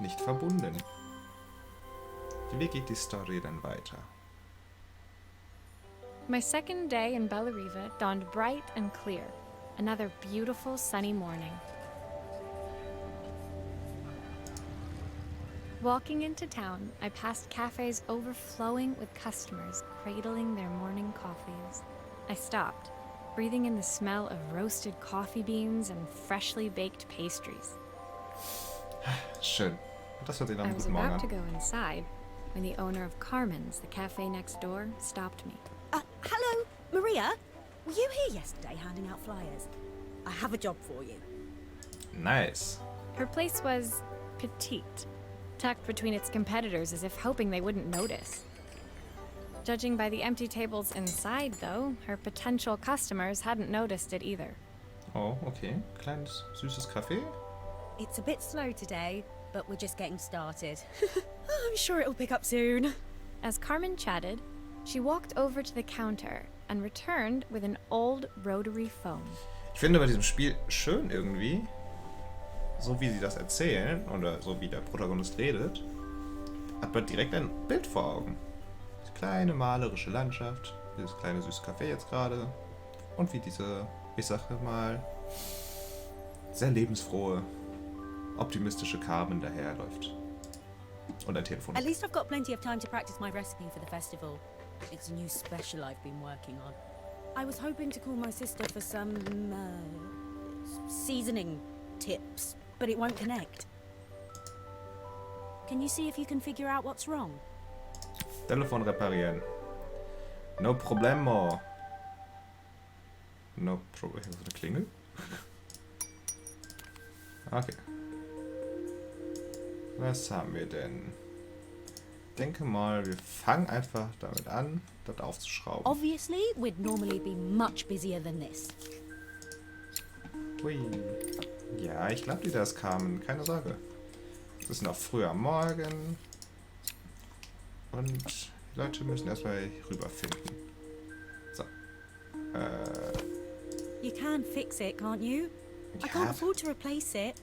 nicht verbunden. Wie geht die Story denn weiter? My second day in Bellariva dawned bright and clear. Another beautiful sunny morning. Walking into town, I passed cafes overflowing with customers cradling their morning coffees. I stopped, breathing in the smell of roasted coffee beans and freshly baked pastries. Schön. Das hört sich nach I einem was guten Morgen about to an. go inside when the owner of Carmen's, the cafe next door, stopped me. Hello, Maria? Were you here yesterday handing out flyers? I have a job for you. Nice. Her place was petite, tucked between its competitors as if hoping they wouldn't notice. Judging by the empty tables inside, though, her potential customers hadn't noticed it either. Oh, okay. Kleines, süßes Café. It's a bit slow today, but we're just getting started. I'm sure it'll pick up soon. As Carmen chatted, she walked over to the counter and returned with an old rotary phone. Ich finde bei diesem Spiel schön irgendwie, so wie sie das erzählen oder so wie der Protagonist redet, hat man direkt ein Bild vor Augen. Diese kleine malerische Landschaft, dieses kleine süße Café jetzt gerade und wie diese, ich sage mal, sehr lebensfrohe, optimistische Carmen daherläuft. Und ein Telefon. At least I've got plenty of time to practice my recipe for the festival. It's a new special I've been working on. I was hoping to call my sister for some seasoning tips, but it won't connect. Can you see if you can figure out what's wrong? Telefon reparieren. No problemo. No problem. Ist das eine Klingel? Okay. Was haben wir denn? Ich denke mal, wir fangen einfach damit an, das aufzuschrauben. Obviously, we'd normally be much busier than this. Hui. Ja, ich glaube, die das kamen. Keine Sorge. Es ist noch früh am Morgen. Und die Leute müssen erstmal rüberfinden. So. You can fix it, can't you? I can't afford to replace it.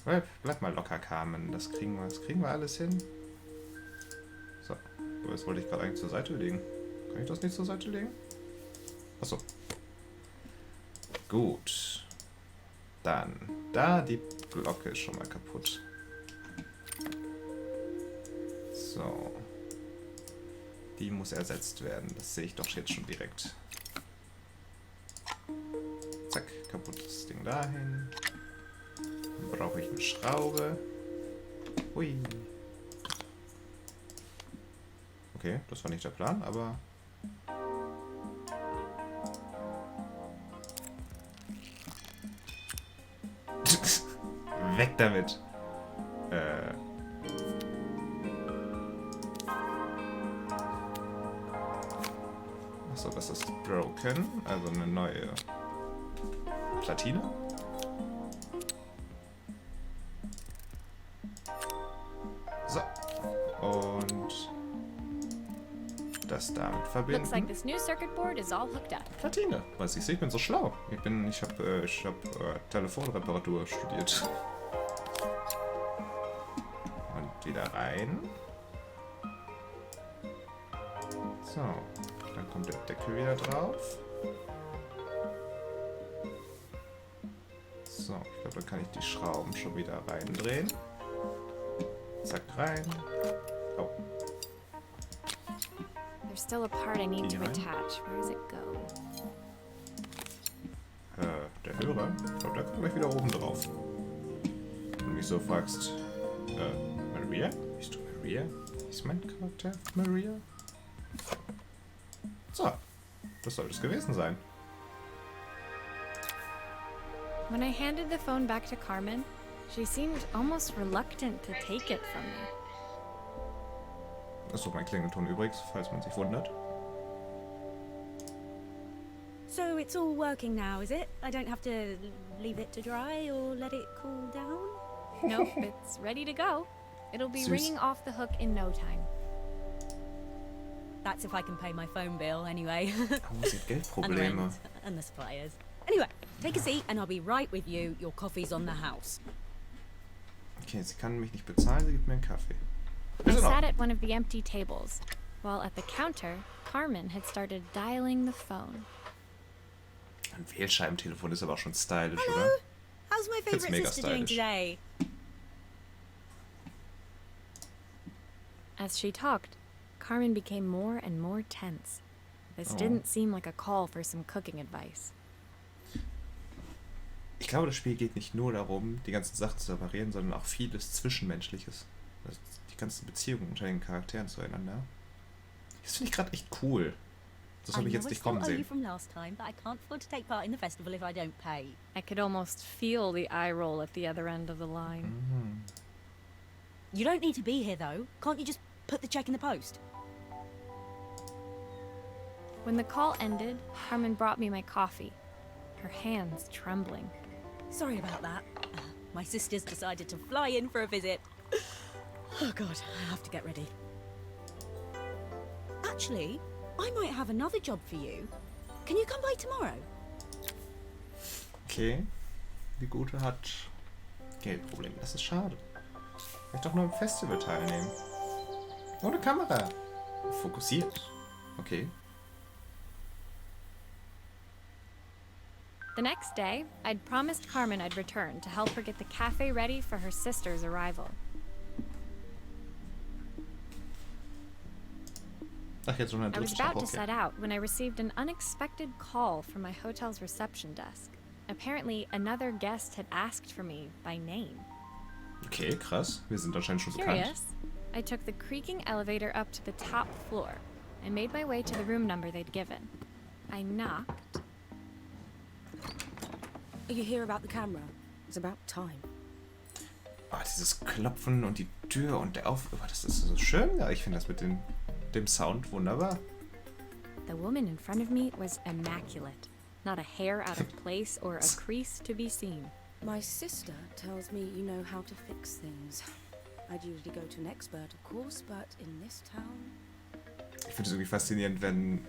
Bleib mal locker, Carmen. Das kriegen wir alles hin. So. Aber das wollte ich gerade eigentlich zur Seite legen. Kann ich das nicht zur Seite legen? Achso. Gut. Dann. Da, die Glocke ist schon mal kaputt. So. Die muss ersetzt werden. Das sehe ich doch jetzt schon direkt. Zack, kaputtes Ding dahin. Dann brauche ich eine Schraube. Hui. Okay, das war nicht der Plan, aber... Weg damit. Achso, das ist broken, also eine neue Platine. So. Und das damit Looks like verbinden. this new circuit board is all hooked up. Platine. Was ich sehe, ich bin so schlau. Ich hab Telefonreparatur studiert. Und wieder rein. So. Dann kommt der Deckel wieder drauf. So, ich glaube, dann kann ich die Schrauben schon wieder reindrehen. Zack, rein. Oh. There's still a part I need to Behind. attach. Where does it go? Der Hörer? Ich glaube, der kommt gleich wieder oben drauf. Wenn du mich so fragst, Maria? Bist du Maria? Ist mein Charakter Maria? So, das sollte es gewesen sein. When I handed the phone back to Carmen, she seemed almost reluctant to take it from me. Das ist doch mein Klingelton übrigens, falls man sich wundert. So it's all working now, is it? I don't have to leave it to dry or let it cool down? Nope, it's ready to go. It'll be Süß. ringing off the hook in no time. That's if I can pay my phone bill anyway. Oh, sie hat and Geldprobleme. rent and the suppliers. Anyway, take a seat and I'll be right with you. Your coffee's on the house. Okay, sie kann mich nicht bezahlen, sie gibt mir einen Kaffee. I Ist in sat Ordnung. at one of the empty tables, while at the counter, Carmen had started dialing the phone. Ein Wählscheibentelefon ist aber auch schon stylisch, Hello. oder? How's my Find's favourite mega sister doing stylisch. today? As she talked, Carmen became more and more tense. This Oh. didn't seem like a call for some cooking advice. Ich glaube, das Spiel geht nicht nur darum, die ganzen Sachen zu reparieren, sondern auch vieles Zwischenmenschliches. Also die ganzen Beziehungen unter den Charakteren zueinander. Das finde ich gerade echt cool. Das habe ich jetzt nicht kommen I know I still owe you sehen. from last time, but I can't afford to take part in the festival if I don't pay. I could almost feel the eye roll at the other end of the line. Mhm. You don't need to be here though. Can't you just put the check in the post? When the call ended, Carmen brought me my coffee, her hands trembling. Sorry about that. My sister's decided to fly in for a visit. Oh god, I have to get ready. Actually, I might have another job for you. Can you come by tomorrow? Okay. Die Gute hat Geldprobleme. Das ist schade. Vielleicht doch nur im Festival teilnehmen. Ohne Kamera. Fokussiert. Okay. The next day, I'd promised Carmen I'd return to help her get the cafe ready for her sister's arrival. Ach, jetzt schon ein I was drittes about to okay. set out when I received an unexpected call from my hotel's reception desk. Apparently, another guest had asked for me by name. Okay, krass. Wir sind anscheinend schon bekannt. Curious, I took the creaking elevator up to the top floor and made my way to the room number they'd given. I knocked. Are you here about the camera? It's about time. Oh, dieses Klopfen und die Tür und der oh, das ist so schön. Ja, ich finde das mit dem Sound wunderbar. The woman in front of me was immaculate. Not a hair out of place or a crease to be seen. My sister tells me you know how to fix things. I'd usually go to an expert, of course, but in this town... Ich finde es irgendwie faszinierend, wenn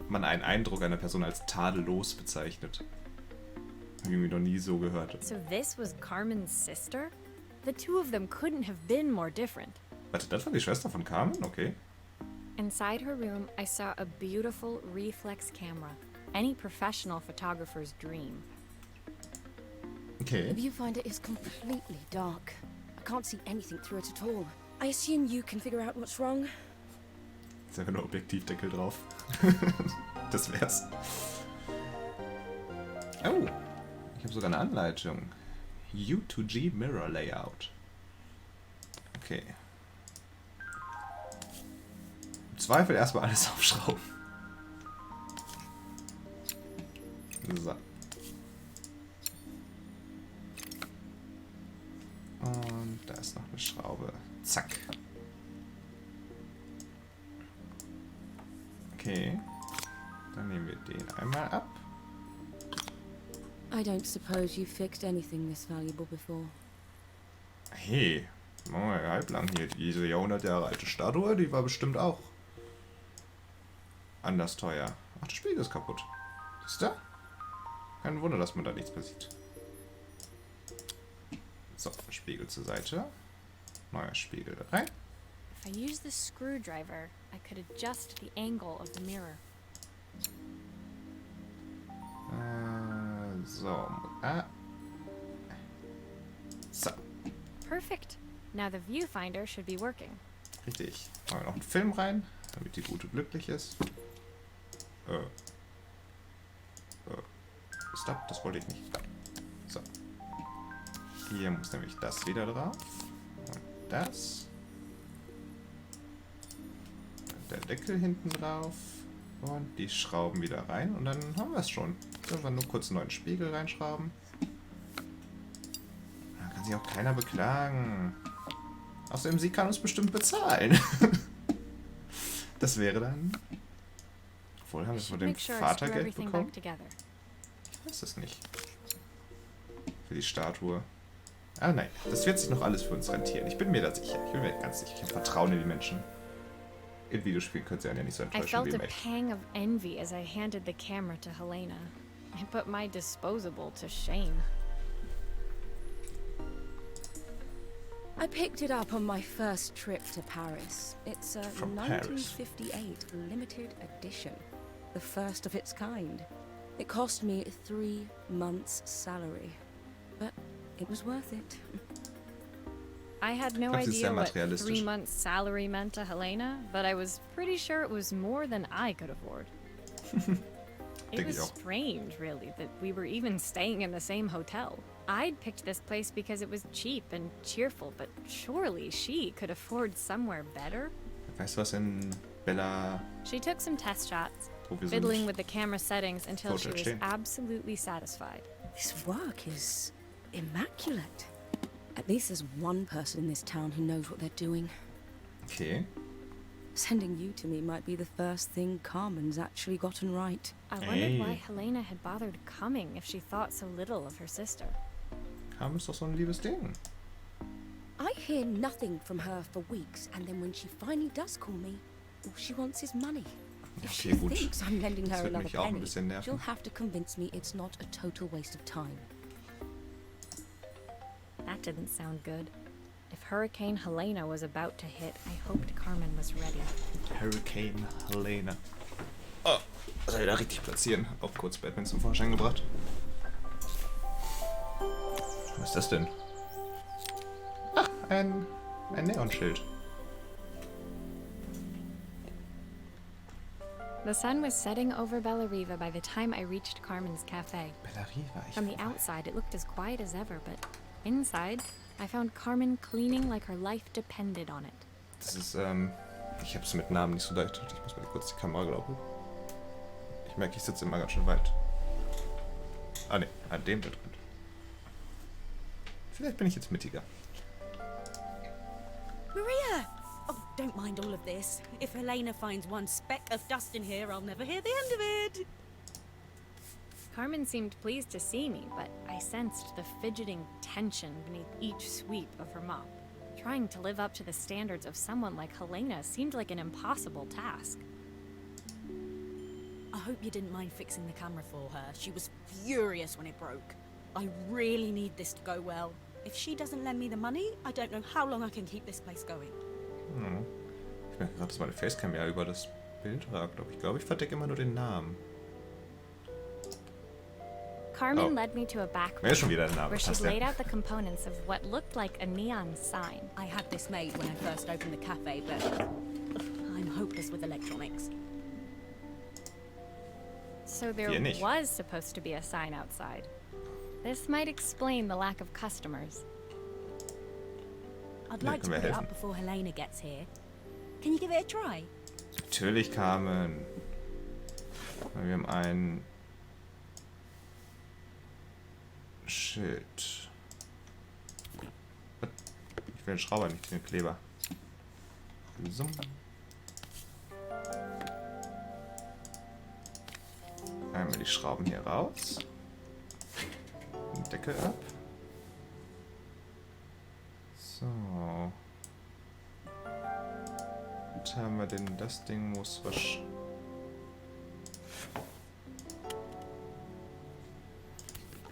man einen Eindruck einer Person als tadellos bezeichnet. Hab ich irgendwie noch nie so gehört. So this was Carmen's sister? The two of them couldn't have been more different. Warte, das war die Schwester von Carmen? Okay. Inside her room, I saw a beautiful reflex camera. Any professional photographer's dream. Okay. The viewfinder is completely dark. I can't see anything through it at all. I assume you can figure out what's wrong. Ist einfach nur Objektivdeckel drauf. Das wär's. Oh, ich habe sogar eine Anleitung. U2G Mirror Layout. Okay. Im Zweifel erstmal alles aufschrauben. So. Und da ist noch eine Schraube. Zack. Okay. Dann nehmen wir den einmal ab. I don't suppose you've fixed anything this valuable before. Hey, machen wir ja halblang hier. Diese Jahrhundert Jahre alte Statue, die war bestimmt auch anders teuer. Ach, das Spiegel ist kaputt. Siehst du? Kein Wunder, dass man da nichts mehr sieht. So, Spiegel zur Seite. Neuer Spiegel rein. If I used the screwdriver, I could adjust the angle of the mirror. So. So, Perfect. Now the viewfinder should be working. richtig. Machen wir noch einen Film rein, damit die Gute glücklich ist. Stopp, das wollte ich nicht. So. Hier muss nämlich das wieder drauf. Und das. Und der Deckel hinten drauf. Und die Schrauben wieder rein. Und dann haben wir es schon. So, wir nur kurz einen neuen Spiegel reinschrauben. Da kann sich auch keiner beklagen. Außerdem, sie kann uns bestimmt bezahlen. Das wäre dann... Obwohl, haben wir von dem Make sure I Vater screw Geld everything bekommen? back together. Ich weiß es nicht. Für die Statue. Ah nein, das wird sich noch alles für uns rentieren. Ich bin mir da sicher. Ich bin mir ganz sicher. Ich habe Vertrauen in die Menschen. In Videospielen können sie einen ja nicht so I enttäuschen felt wie a im Echt. pang of envy as I handed the camera to Helena. I put my disposable to shame. I picked it up on my first trip to Paris. It's a From Paris. 1958 limited edition, the first of its kind. It cost me 3 months' salary, but it was worth it. I had no Das ist idea sehr what materialistisch. 3 months' salary meant to Helena, but I was pretty sure it was more than I could afford. It Denke was ich auch. strange, really, that we were even staying in the same hotel. I'd picked this place because it was cheap and cheerful, but surely she could afford somewhere better. Weißt du was in Bella... She took some test shots, Wo wir fiddling sind? with the camera settings until she was Vorstellen. absolutely satisfied. This work is immaculate. At least there's one person in this town who knows what they're doing. Okay. Sending you to me might be the first thing Carmen's actually gotten right. I wondered why Hey. Helena had bothered coming if she thought so little of her sister. Carmen ist doch so ein liebes Ding. I hear nothing from her for weeks, and then when she finally does call me, all she wants is money. If she Okay, gut. thinks I'm lending Das her wird another mich auch ein penny, bisschen nerven. she'll have to convince me it's not a total waste of time. That didn't sound good. If Hurricane Helena was about to hit, I hoped Carmen was ready. Hurricane Helena. Oh, das soll ich da richtig platzieren. Auch kurz Batman zum Vorschein gebracht. Was ist das denn? Ach, ein Neonschild. The sun was setting over Bellariva by the time I reached Carmen's cafe. Bellariva, ich From the outside, it looked as quiet as ever, but inside, I found Carmen cleaning like her life depended on it. Das ist, ich hab's mit Namen nicht so leicht. Ich muss mal kurz die Kamera glauben. Ich merke, ich sitze immer ganz schön weit. Ah ne, an dem da drin. Vielleicht bin ich jetzt mittiger. Maria! Oh, don't mind all of this. If Helena finds one speck of dust in here, I'll never hear the end of it. Carmen seemed pleased to see me, but I sensed the fidgeting tension beneath each sweep of her mop. Trying to live up to the standards of someone like Helena seemed like an impossible task. I hope you didn't mind fixing the camera for her. She was furious when it broke. I really need this to go well. If she doesn't lend me the money, I don't know how long I can keep this place going. Hm. Ich merke gerade, dass meine Facecam ja über das Bild ragt. Aber ich glaube, ich verdecke immer nur den Namen. Carmen Oh. led me to a back Wer ist schon wieder der room Name? where Was she'd heißt laid der? out the components of what looked like a neon sign. I had this made when I first opened the cafe, but I'm hopeless with electronics. So there Hier nicht. was supposed to be a sign outside. This might explain the lack of customers. I'd Ja, like to können wir put it helfen. up before Helena gets here. Can you give it a try? Natürlich, Carmen. Wir haben ein Schild. Ich will den Schrauber, nicht den Kleber. So. Einmal die Schrauben hier raus. Den Deckel ab. So. Jetzt haben wir denn, das Ding muss wahrscheinlich...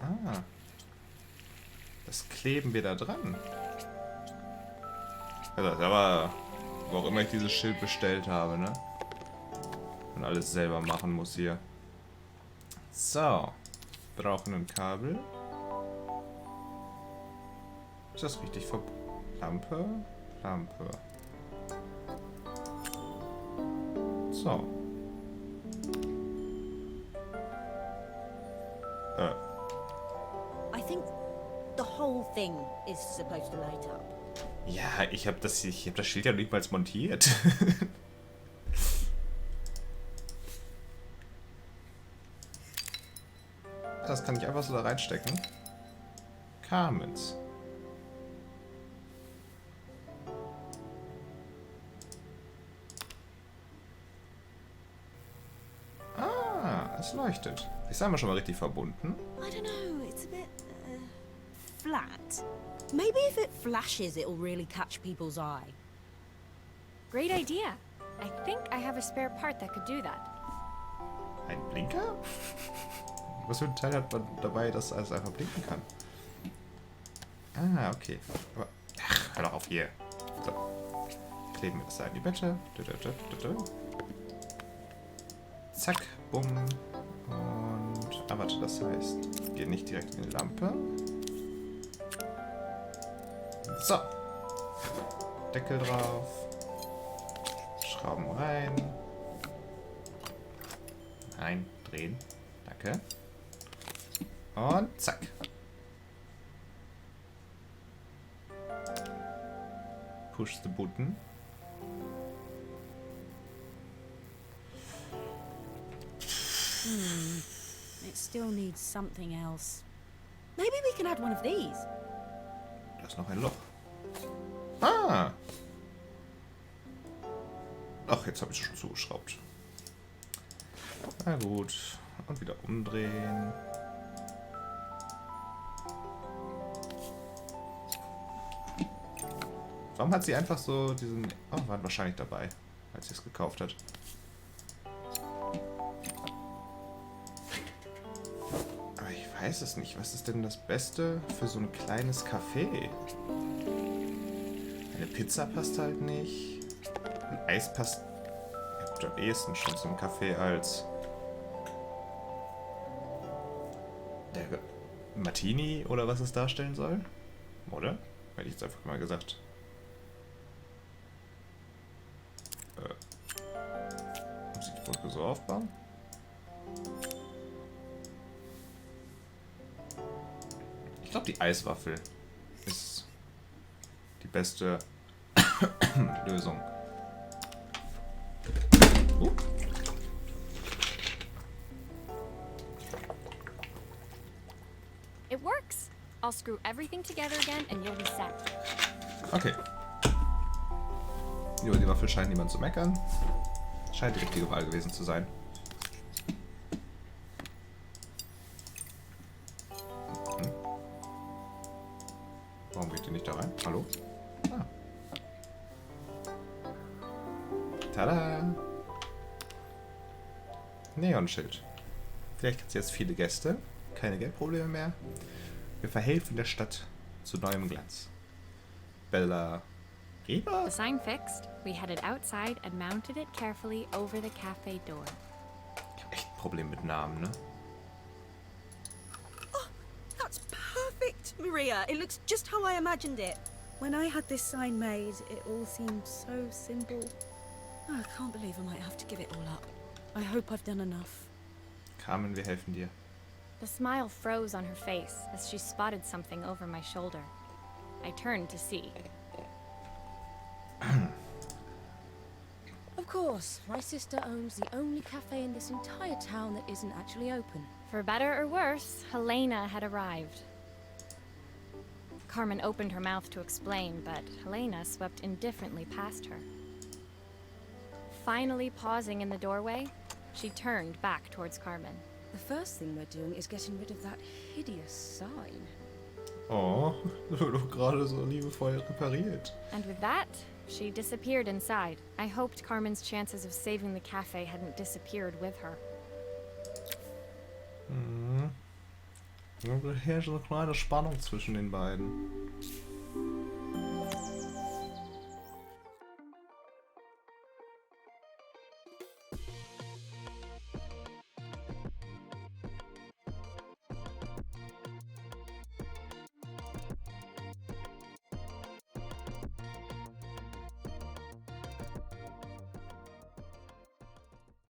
Ah. Das kleben wir da dran. Also, aber wo auch immer ich dieses Schild bestellt habe, ne? Und alles selber machen muss hier. So. Brauchen ein Kabel. Ist das richtig verbunden? Lampe? Lampe. So. I think the whole thing is supposed to light up. Ja, ich hab das Schild ja nicht mal montiert. Das kann ich einfach so da reinstecken. Carmens. Ah, es leuchtet. Ist einmal schon mal richtig verbunden. I don't know, it's a bit flat. Maybe if it flashes, it'll really catch people's eye. Great idea. I think I have a spare part that could do that. Ein Blinker? Was für ein Teil hat man dabei, das alles einfach blinken kann? Ah, okay. Aber, ach, Hör doch auf hier. So. Kleben wir das da in die Mitte. Zack, bumm. Und... Ah, warte, das heißt, geht nicht direkt in die Lampe. So. Deckel drauf. Schrauben rein. Nein, drehen. Danke. Und zack. Push the button. It still needs something else. Maybe we can add one of these. Da ist noch ein Loch. Ah! Ach, jetzt habe ich es schon zugeschraubt. Na gut. Und wieder umdrehen. Warum hat sie einfach so diesen... Oh, waren wahrscheinlich dabei, als sie es gekauft hat. Aber ich weiß es nicht. Was ist denn das Beste für so ein kleines Café? Eine Pizza passt halt nicht. Ein Eis passt ja, gut, am ehesten schon zum Café als der Martini oder was es darstellen soll. Oder? Hätte ich jetzt einfach mal gesagt. Muss ich die Brücke so aufbauen? Ich glaube, die Eiswaffel ist die beste Lösung. It works. I'll screw everything together again and you'll be set. Okay. Über die Waffel scheint niemand zu meckern. Scheint die richtige Wahl gewesen zu sein. Warum geht die nicht da rein? Hallo? Ah. Tada! Neonschild. Vielleicht hat sie jetzt viele Gäste. Keine Geldprobleme mehr. Wir verhelfen der Stadt zu neuem Glanz. Bella... Riba? The sign fixed, we headed outside and mounted it carefully over the cafe door. Ich hab echt ein Problem mit Namen, ne? Oh, that's perfect, Maria. It looks just how I imagined it. When I had this sign made, it all seemed so simple. Oh, I can't believe I might have to give it all up. I hope I've done enough. Carmen, wir helfen dir. The smile froze on her face as she spotted something over my shoulder. I turned to see. Of course, my sister owns the only cafe in this entire town that isn't actually open. For better or worse, Helena had arrived. Carmen opened her mouth to explain, but Helena swept indifferently past her. Finally pausing in the doorway, she turned back towards Carmen. The first thing we're doing is getting rid of that hideous sign. Oh, das wird doch gerade so liebevoll repariert. And with that, she disappeared inside. I hoped Carmen's chances of saving the cafe hadn't disappeared with her. Da herrscht eine kleine Spannung zwischen den beiden.